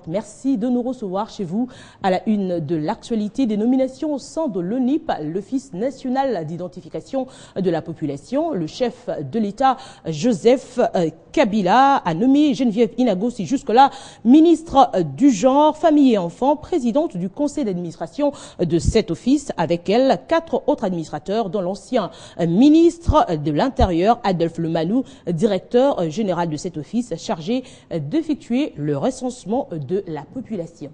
Merci de nous recevoir chez vous à la une de l'actualité des nominations au sein de l'ONIP, l'Office national d'identification de la population. Le chef de l'État, Joseph Kabila, a nommé Geneviève Inagossi jusque-là ministre du genre, famille et enfants, présidente du conseil d'administration de cet office. Avec elle, 4 autres administrateurs, dont l'ancien ministre de l'Intérieur, Adolphe Lemanou, directeur général de cet office, chargé d'effectuer le recensement de la population.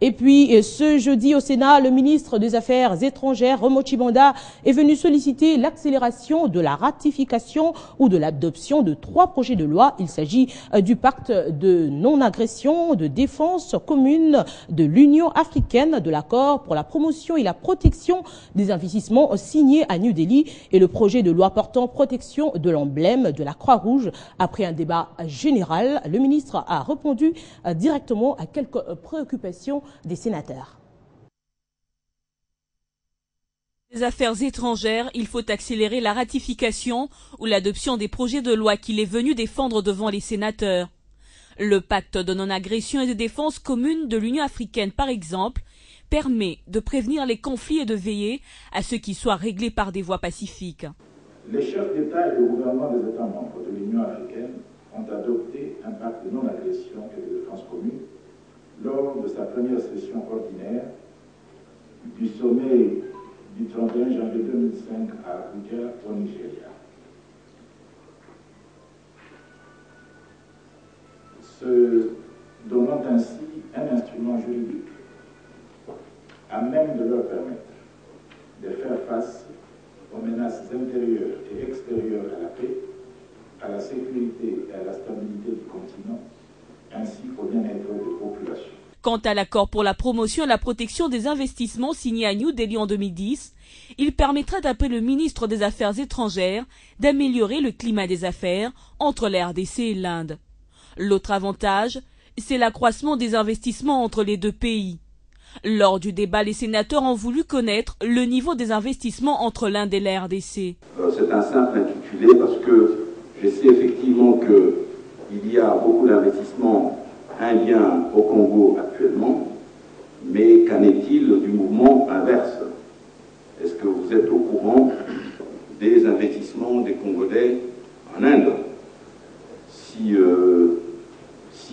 Et puis, ce jeudi au Sénat, le ministre des Affaires étrangères, Romo Tshibanda, est venu solliciter l'accélération de la ratification ou de l'adoption de 3 projets de loi. Il s'agit du pacte de non-agression, de défense commune de l'Union africaine, de l'accord pour la promotion et la protection des investissements signé à New Delhi et le projet de loi portant protection de l'emblème de la Croix-Rouge. Après un débat général, le ministre a répondu directement à quelques préoccupations des sénateurs. Des affaires étrangères, il faut accélérer la ratification ou l'adoption des projets de loi qu'il est venu défendre devant les sénateurs. Le pacte de non-agression et de défense commune de l'Union africaine, par exemple, permet de prévenir les conflits et de veiller à ce qu'ils soient réglés par des voies pacifiques. Les chefs d'État et de gouvernement des États membres de l'Union africaine ont adopté un pacte de non-agression et de défense commune lors de sa première session ordinaire du sommet du 31 janvier 2005 à Abuja, au Nigeria. Se donnant ainsi un instrument juridique à même de leur permettre de faire face aux menaces intérieures et extérieures à la paix, à la sécurité et à la stabilité du continent, ainsi qu'au bien-être des populations. Quant à l'accord pour la promotion et la protection des investissements signé à New Delhi en 2010, il permettra, d'après le ministre des Affaires étrangères, d'améliorer le climat des affaires entre la RDC et l'Inde. L'autre avantage, c'est l'accroissement des investissements entre les deux pays. Lors du débat, les sénateurs ont voulu connaître le niveau des investissements entre l'Inde et la RDC. C'est un simple intitulé parce que je sais effectivement qu'il y a beaucoup d'investissements indiens au Congo actuellement, mais qu'en est-il du mouvement inverse? Est-ce que vous êtes au courant des investissements des Congolais en Inde? S'il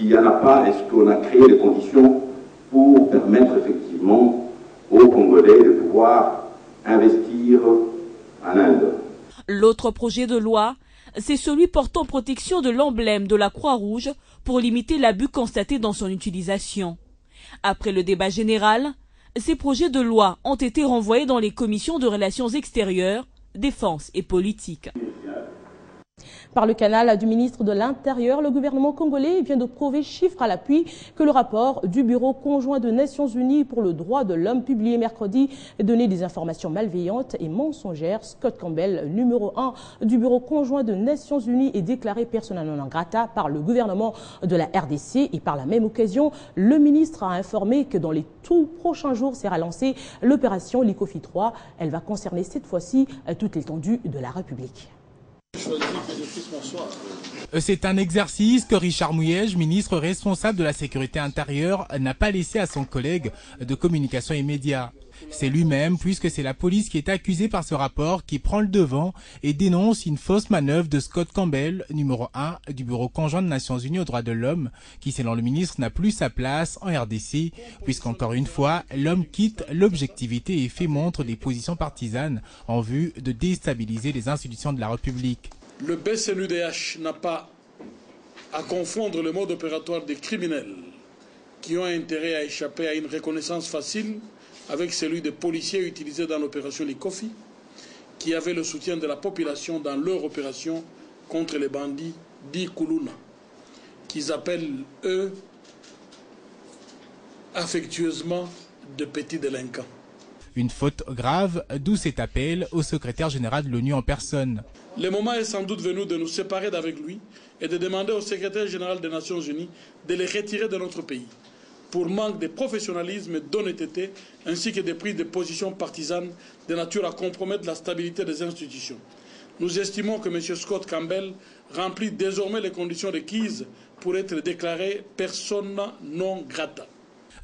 n'y en a pas, est-ce qu'on a créé les conditions pour permettre effectivement aux Congolais de pouvoir investir en Inde? L'autre projet de loi, c'est celui portant protection de l'emblème de la Croix-Rouge pour limiter l'abus constaté dans son utilisation. Après le débat général, ces projets de loi ont été renvoyés dans les commissions de relations extérieures, défense et politique. Par le canal du ministre de l'Intérieur, le gouvernement congolais vient de prouver, chiffres à l'appui, que le rapport du Bureau conjoint de Nations Unies pour le droit de l'homme publié mercredi donnait des informations malveillantes et mensongères. Scott Campbell, numéro 1 du Bureau conjoint de Nations Unies, est déclaré persona non grata par le gouvernement de la RDC et par la même occasion, le ministre a informé que dans les tout prochains jours sera lancée l'opération Likofi 3. Elle va concerner cette fois-ci toute l'étendue de la République. C'est un exercice que Richard Mouyej, ministre responsable de la sécurité intérieure, n'a pas laissé à son collègue de communication et médias. C'est lui-même, puisque c'est la police qui est accusée par ce rapport, qui prend le devant et dénonce une fausse manœuvre de Scott Campbell, numéro 1 du Bureau conjoint des Nations Unies aux droits de l'homme, qui selon le ministre n'a plus sa place en RDC, puisqu'encore une fois, l'homme quitte l'objectivité et fait montre des positions partisanes en vue de déstabiliser les institutions de la République. Le BCNUDH n'a pas à confondre le mode opératoire des criminels qui ont intérêt à échapper à une reconnaissance facile avec celui des policiers utilisés dans l'opération Likofi, qui avaient le soutien de la population dans leur opération contre les bandits dits Kuluna, qu'ils appellent, eux, affectueusement de petits délinquants. Une faute grave, d'où cet appel au secrétaire général de l'ONU en personne. Le moment est sans doute venu de nous séparer d'avec lui et de demander au secrétaire général des Nations Unies de les retirer de notre pays, pour manque de professionnalisme et d'honnêteté, ainsi que des prises de position partisanes de nature à compromettre la stabilité des institutions. Nous estimons que M. Scott Campbell remplit désormais les conditions requises pour être déclaré persona non grata.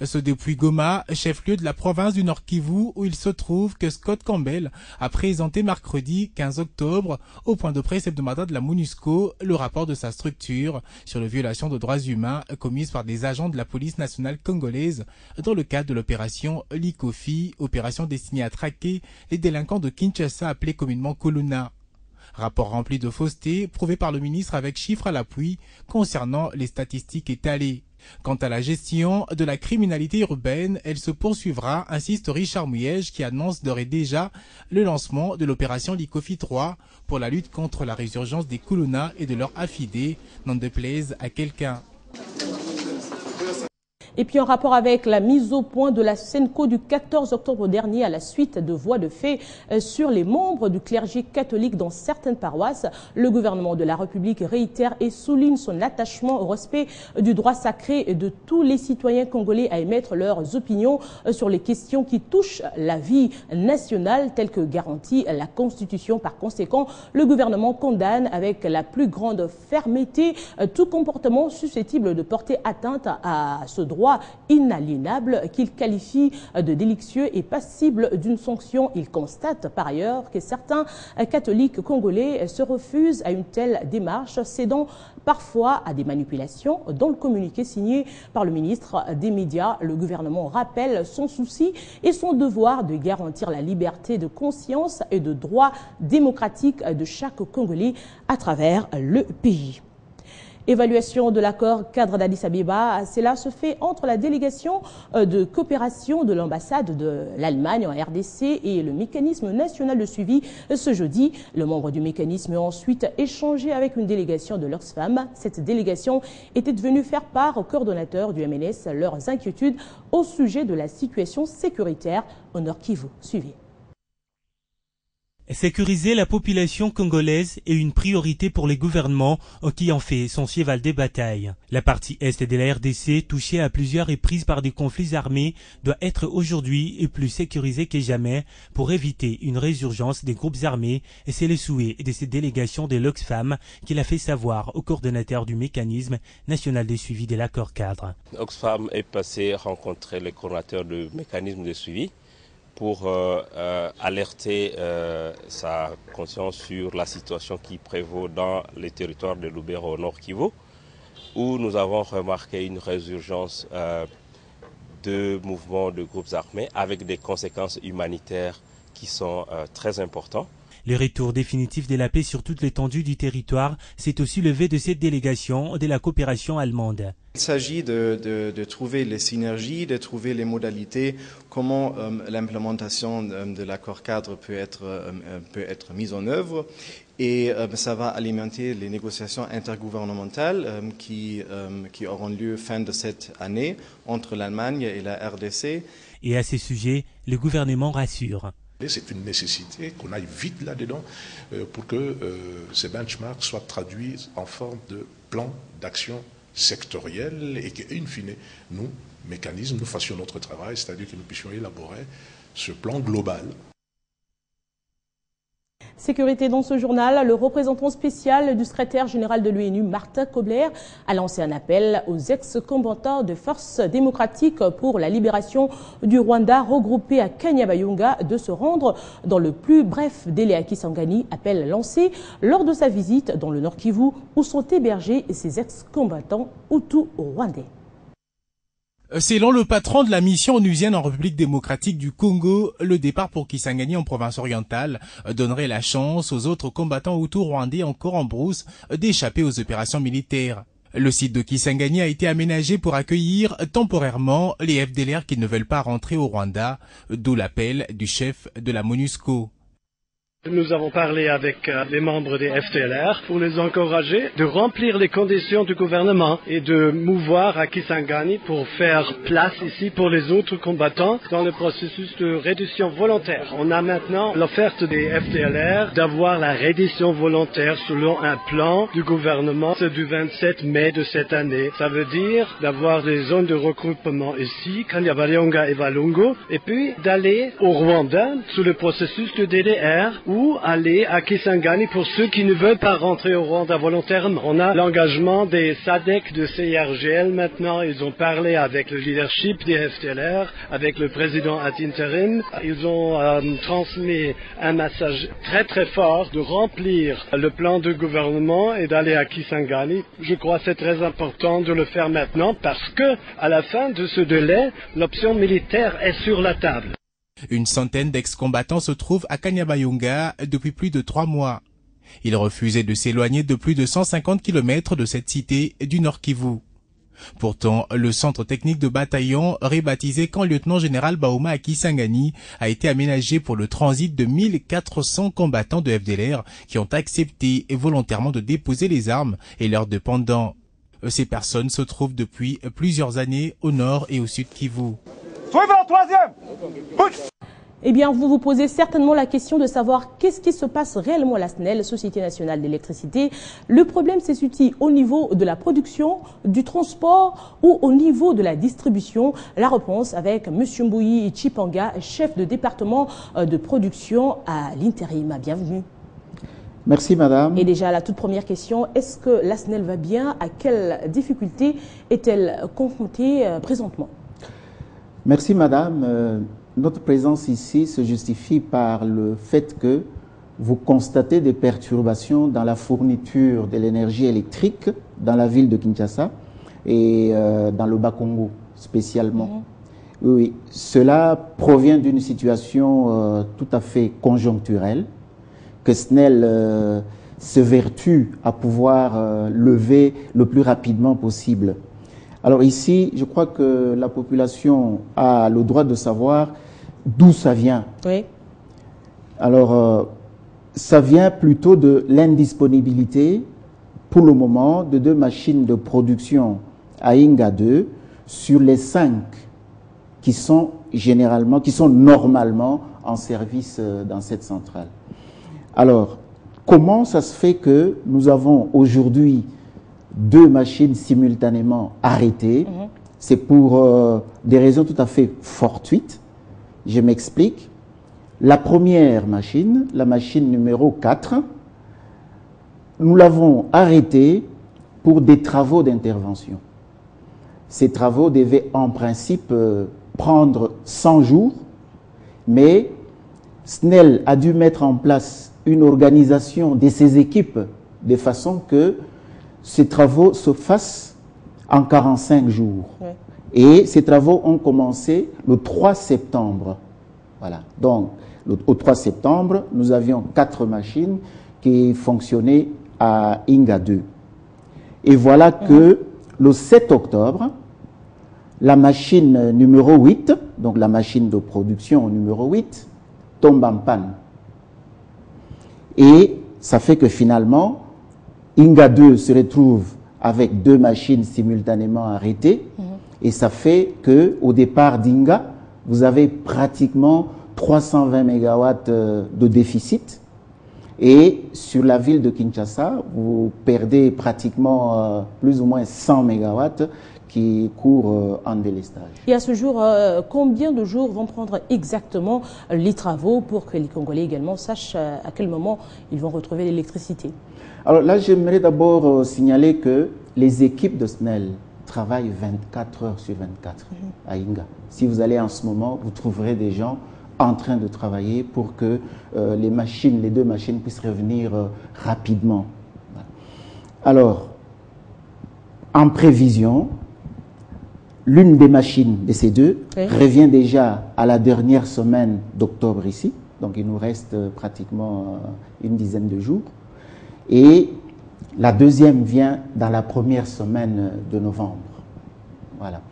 C'est depuis Goma, chef-lieu de la province du Nord Kivu, où il se trouve que Scott Campbell a présenté mercredi 15 octobre au point de presse hebdomadaire de la MONUSCO le rapport de sa structure sur les violations de droits humains commises par des agents de la police nationale congolaise dans le cadre de l'opération Likofi, opération destinée à traquer les délinquants de Kinshasa appelés communément Kuluna. Rapport rempli de fausseté, prouvé par le ministre avec chiffres à l'appui concernant les statistiques étalées. Quant à la gestion de la criminalité urbaine, elle se poursuivra, insiste Richard Mouyej, qui annonce d'ores et déjà le lancement de l'opération Likofi 3 pour la lutte contre la résurgence des Kuluna et de leurs affidés, n'en déplaise à quelqu'un. Et puis en rapport avec la mise au point de la Senco du 14 octobre dernier à la suite de voies de fait sur les membres du clergé catholique dans certaines paroisses, le gouvernement de la République réitère et souligne son attachement au respect du droit sacré de tous les citoyens congolais à émettre leurs opinions sur les questions qui touchent la vie nationale telle que garantie la Constitution. Par conséquent, le gouvernement condamne avec la plus grande fermeté tout comportement susceptible de porter atteinte à ce droit inaliénable qu'il qualifie de délictueux et passible d'une sanction. Il constate par ailleurs que certains catholiques congolais se refusent à une telle démarche, cédant parfois à des manipulations. Dans le communiqué signé par le ministre des Médias, le gouvernement rappelle son souci et son devoir de garantir la liberté de conscience et de droit démocratique de chaque Congolais à travers le pays. Évaluation de l'accord cadre d'Addis Abeba, cela se fait entre la délégation de coopération de l'ambassade de l'Allemagne en RDC et le mécanisme national de suivi ce jeudi. Le membre du mécanisme a ensuite échangé avec une délégation de l'Oxfam. Cette délégation était venue faire part au coordonnateur du MNS leurs inquiétudes au sujet de la situation sécuritaire au Nord Kivu. Suivez. Sécuriser la population congolaise est une priorité pour les gouvernements qui en fait son cheval de bataille. La partie est de la RDC, touchée à plusieurs reprises par des conflits armés, doit être aujourd'hui plus sécurisée que jamais pour éviter une résurgence des groupes armés, et c'est le souhait de cette délégation de l'Oxfam qu'il a fait savoir au coordonnateur du mécanisme national de suivi de l'accord cadre. Oxfam est passé rencontrer le coordonnateur du mécanisme de suivi pour alerter sa conscience sur la situation qui prévaut dans les territoires de Lubero au Nord Kivu, où nous avons remarqué une résurgence de mouvements de groupes armés avec des conséquences humanitaires qui sont très importantes. Le retour définitif de la paix sur toute l'étendue du territoire, c'est aussi le vœu de cette délégation de la coopération allemande. Il s'agit de trouver les synergies, de trouver les modalités, comment l'implémentation de l'accord cadre peut être mise en œuvre. Et ça va alimenter les négociations intergouvernementales qui auront lieu fin de cette année entre l'Allemagne et la RDC. Et à ce sujet, le gouvernement rassure. C'est une nécessité qu'on aille vite là-dedans pour que ces benchmarks soient traduits en forme de plan d'action sectoriel et qu'in fine, nous, mécanismes, nous fassions notre travail, c'est-à-dire que nous puissions élaborer ce plan global. Sécurité dans ce journal, le représentant spécial du secrétaire général de l'ONU, Martin Kobler, a lancé un appel aux ex-combattants de forces démocratiques pour la libération du Rwanda regroupés à Kanyabayonga de se rendre dans le plus bref délai à Kisangani, appel lancé lors de sa visite dans le Nord Kivu où sont hébergés ces ex-combattants hutus-rwandais. Selon le patron de la mission onusienne en République démocratique du Congo, le départ pour Kisangani en province orientale donnerait la chance aux autres combattants hutus rwandais encore en brousse d'échapper aux opérations militaires. Le site de Kisangani a été aménagé pour accueillir temporairement les FDLR qui ne veulent pas rentrer au Rwanda, d'où l'appel du chef de la MONUSCO. Nous avons parlé avec les membres des FDLR pour les encourager de remplir les conditions du gouvernement et de mouvoir à Kisangani pour faire place ici pour les autres combattants dans le processus de reddition volontaire. On a maintenant l'offerte des FDLR d'avoir la reddition volontaire selon un plan du gouvernement du 27 mai de cette année. Ça veut dire d'avoir des zones de regroupement ici, Kanyabayonga et Walungu, et puis d'aller au Rwanda sous le processus de DDR où ou aller à Kisangani pour ceux qui ne veulent pas rentrer au Rwanda volontairement. On a l'engagement des SADC, de CIRGL maintenant. Ils ont parlé avec le leadership des FDLR, avec le président ad interim. Ils ont transmis un message très très fort de remplir le plan du gouvernement et d'aller à Kisangani. Je crois que c'est très important de le faire maintenant parce que à la fin de ce délai, l'option militaire est sur la table. Une centaine d'ex-combattants se trouvent à Kanyabayonga depuis plus de 3 mois. Ils refusaient de s'éloigner de plus de 150 km de cette cité du Nord Kivu. Pourtant, le centre technique de bataillon, rebaptisé camp lieutenant-général Bauma à Kisangani, a été aménagé pour le transit de 1400 combattants de FDLR qui ont accepté volontairement de déposer les armes et leurs dépendants. Ces personnes se trouvent depuis plusieurs années au nord et au sud Kivu. Eh bien, vous vous posez certainement la question de savoir qu'est-ce qui se passe réellement à la SNEL, Société Nationale d'Électricité. Le problème se situe au niveau de la production, du transport ou au niveau de la distribution. La réponse avec M. Mbouyi Chipanga, chef de département de production à l'intérim. Bienvenue. Merci madame. Et déjà la toute première question, est-ce que la SNEL va bien? À quelles difficultés est-elle confrontée présentement? Merci madame. Notre présence ici se justifie par le fait que vous constatez des perturbations dans la fourniture de l'énergie électrique dans la ville de Kinshasa et dans le Bas-Congo spécialement. Oui, cela provient d'une situation tout à fait conjoncturelle que SNEL se vertue à pouvoir lever le plus rapidement possible. Alors ici, je crois que la population a le droit de savoir d'où ça vient. Oui. Alors, ça vient plutôt de l'indisponibilité, pour le moment, de 2 machines de production à Inga 2 sur les 5 qui sont normalement en service dans cette centrale. Alors, comment ça se fait que nous avons aujourd'hui 2 machines simultanément arrêtées? C'est pour des raisons tout à fait fortuites. Je m'explique. La première machine, la machine numéro 4, nous l'avons arrêtée pour des travaux d'intervention. Ces travaux devaient en principe prendre 100 jours, mais SNEL a dû mettre en place une organisation de ses équipes de façon que ces travaux se fassent en 45 jours. Oui. Et ces travaux ont commencé le 3 septembre. Voilà. Donc, au 3 septembre, nous avions 4 machines qui fonctionnaient à Inga 2. Et voilà que le 7 octobre, la machine numéro 8, donc la machine de production numéro 8, tombe en panne. Et ça fait que finalement, Inga 2 se retrouve avec 2 machines simultanément arrêtées. Et ça fait qu'au départ d'Inga, vous avez pratiquement 320 MW de déficit. Et sur la ville de Kinshasa, vous perdez pratiquement plus ou moins 100 MW qui courent en délestage. Et à ce jour, combien de jours vont prendre exactement les travaux pour que les Congolais également sachent à quel moment ils vont retrouver l'électricité? Alors là, j'aimerais d'abord signaler que les équipes de SNEL travaillent 24 heures sur 24 à Inga. Si vous allez en ce moment, vous trouverez des gens en train de travailler pour que les 2 machines puissent revenir rapidement. Alors, en prévision, l'une des machines de ces 2 revient déjà à la dernière semaine d'octobre ici. Donc, il nous reste pratiquement une dizaine de jours. Et la deuxième vient dans la première semaine de novembre. Voilà.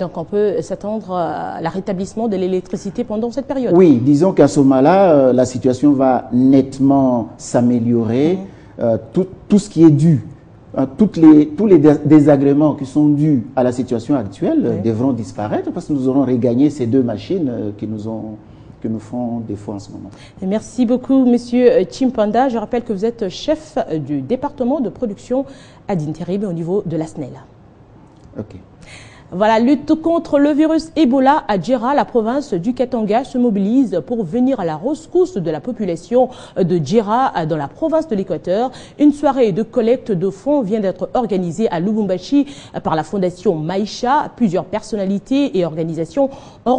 Donc on peut s'attendre à la rétablissement de l'électricité pendant cette période? Oui, disons qu'à ce moment-là, la situation va nettement s'améliorer. Tout ce qui est dû, tous les désagréments qui sont dus à la situation actuelle devront disparaître parce que nous aurons regagné ces 2 machines que nous font défaut en ce moment. Et merci beaucoup, Monsieur Chimpanda. Je rappelle que vous êtes chef du département de production ad interim au niveau de la SNEL. Ok. Voilà, lutte contre le virus Ebola à Djera, la province du Katanga se mobilise pour venir à la rescousse de la population de Djera dans la province de l'Équateur. Une soirée de collecte de fonds vient d'être organisée à Lubumbashi par la fondation Maïcha. Plusieurs personnalités et organisations ont